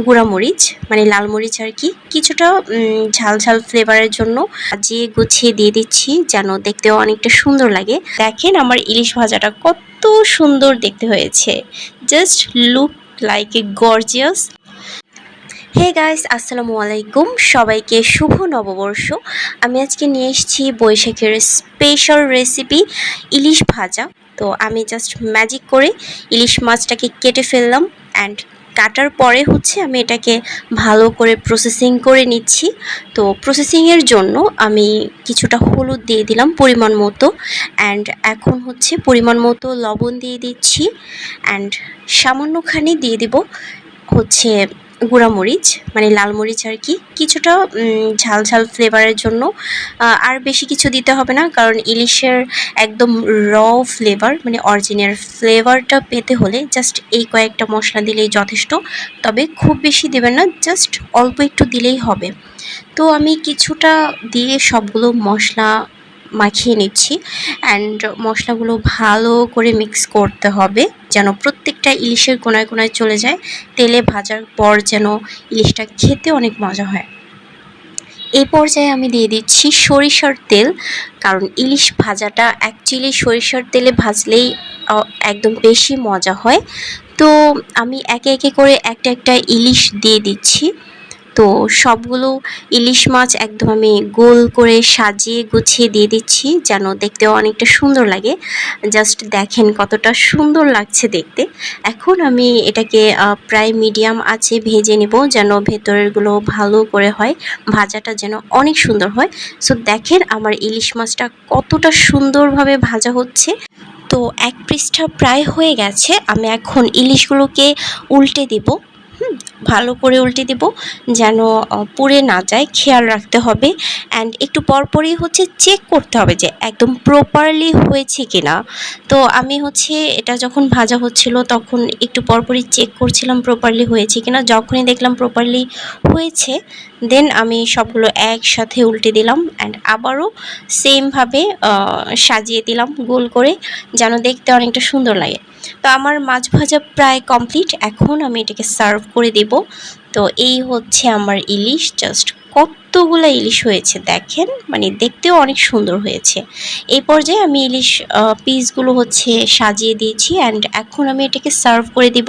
গুঁড়া মরিচ মানে লাল মরিচ আর কি, কিছুটা ঝাল ঝাল ফ্লেভারের জন্য সাজিয়ে গুছিয়ে দিয়ে দিচ্ছি যেন দেখতেও অনেকটা সুন্দর লাগে। দেখেন আমার ইলিশ ভাজাটা কত সুন্দর দেখতে হয়েছে, just look like a gorgeous. Hey guys, আসসালামু আলাইকুম, সবাইকে শুভ নববর্ষ। আমি আজকে নিয়ে এসেছি বৈশাখের স্পেশাল রেসিপি ইলিশ ভাজা। তো আমি জাস্ট ম্যাজিক করে ইলিশ মাছটাকে কেটে ফেললাম, অ্যান্ড কাটার পরে আমি এটাকে ভালো করে প্রসেসিং করে নিচ্ছি। তো প্রসেসিংয়ের জন্য আমি কিছুটা হলুদ দিয়ে দিলাম পরিমাণ মতো, অ্যান্ড এখন পরিমাণ মতো লবণ দিয়ে দিচ্ছি, অ্যান্ড সামান্যখানি দিয়ে দিব গুঁড়া মরিচ মানে লাল মরিচ আর কি, কিছুটা ঝাল ঝাল ফ্লেভারের জন্য। আর বেশি কিছু দিতে হবে না, কারণ ইলিশের একদম র ফ্লেভার মানে অরিজিনাল ফ্লেভারটা পেতে হলে জাস্ট এই কয়েকটা মশলা দিলেই যথেষ্ট। তবে খুব বেশি দেবেন না, জাস্ট অল্প একটু দিলেই হবে। তো আমি কিছুটা দিয়ে সবগুলো মশলা মাখিয়ে নিচ্ছি, অ্যান্ড মশলাগুলো ভালো করে মিক্স করতে হবে যেন প্রত্যেকটা ইলিশের কোনায় কোনায় চলে যায়। তেলে ভাজার পর যেন ইলিশটা খেতে অনেক মজা হয়। এই পর্যায়ে আমি দিয়ে দিচ্ছি সরিষার তেল, কারণ ইলিশ ভাজাটা অ্যাকচুয়ালি সরিষার তেলে ভাজলেই একদম বেশি মজা হয়। তো আমি একে একে করে একটা একটা ইলিশ দিয়ে দিচ্ছি। তো সবগুলো ইলিশ মাছ একদম আমি গোল করে সাজিয়ে গুছিয়ে দিয়ে দিচ্ছি যেন দেখতেও অনেকটা সুন্দর লাগে। জাস্ট দেখেন কতটা সুন্দর লাগছে দেখতে। এখন আমি এটাকে প্রায় মিডিয়াম আঁচে ভেজে নেব যেন ভেতরেরগুলো ভালো করে হয়, ভাজাটা যেন অনেক সুন্দর হয়। সো দেখেন আমার ইলিশ মাছটা কতটা সুন্দরভাবে ভাজা হচ্ছে। তো এক পৃষ্ঠা প্রায় হয়ে গেছে, আমি এখন ইলিশগুলোকে উল্টে দিব। ভালো করে উল্টে দেব যেন পুড়ে না যায়, খেয়াল রাখতে হবে। অ্যান্ড একটু পরপরই চেক করতে হবে যে একদম প্রপারলি হয়েছে কিনা। তো আমি এটা যখন ভাজা হচ্ছিল তখন একটু পরপরই চেক করছিলাম প্রপারলি হয়েছে কিনা। যখনই দেখলাম প্রপারলি হয়েছে, দেন আমি সবগুলো একসাথে উল্টে দিলাম, অ্যান্ড আবারও সেমভাবে সাজিয়ে দিলাম গোল করে যেন দেখতে অনেকটা সুন্দর লাগে। তো আমার মাছ ভাজা প্রায় কমপ্লিট, এখন আমি এটাকে সার্ভ করে দেব। তো এই আমার ইলিশ, জাস্ট কতগুলো ইলিশ হয়েছে দেখেন, মানে দেখতেও অনেক সুন্দর হয়েছে। এই পর্যায়ে আমি ইলিশ পিসগুলো সাজিয়ে দিয়েছি, অ্যান্ড এখন আমি এটাকে সার্ভ করে দিব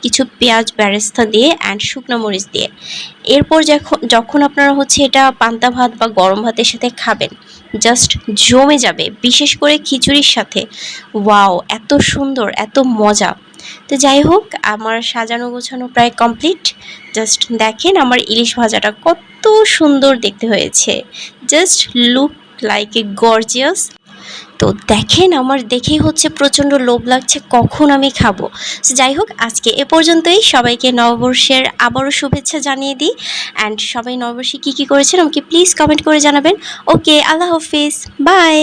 কিছু পেঁয়াজ বেরেস্তা দিয়ে অ্যান্ড শুকনো মরিচ দিয়ে। এরপর যখন আপনারা এটা পান্তা ভাত বা গরম ভাতের সাথে খাবেন, জাস্ট জমে যাবে, বিশেষ করে খিচুড়ির সাথে। ওয়াও, এত সুন্দর, এত মজা। তো যাই হোক, আমার সাজানো গোছানো প্রায় কমপ্লিট। জাস্ট দেখেন আমার ইলিশ ভাজাটা কত সুন্দর দেখতে হয়েছে, just look like a gorgeous. তো দেখেন আমার দেখেই প্রচণ্ড লোভ লাগছে কখন আমি খাবো। যাই হোক, আজকে এ পর্যন্তই। সবাইকে নববর্ষের আবারও শুভেচ্ছা জানিয়ে দিই, অ্যান্ড সবাই নববর্ষে কী কী করেছেন আমাকে প্লিজ কমেন্ট করে জানাবেন। ওকে, আল্লাহ হাফিজ, বাই।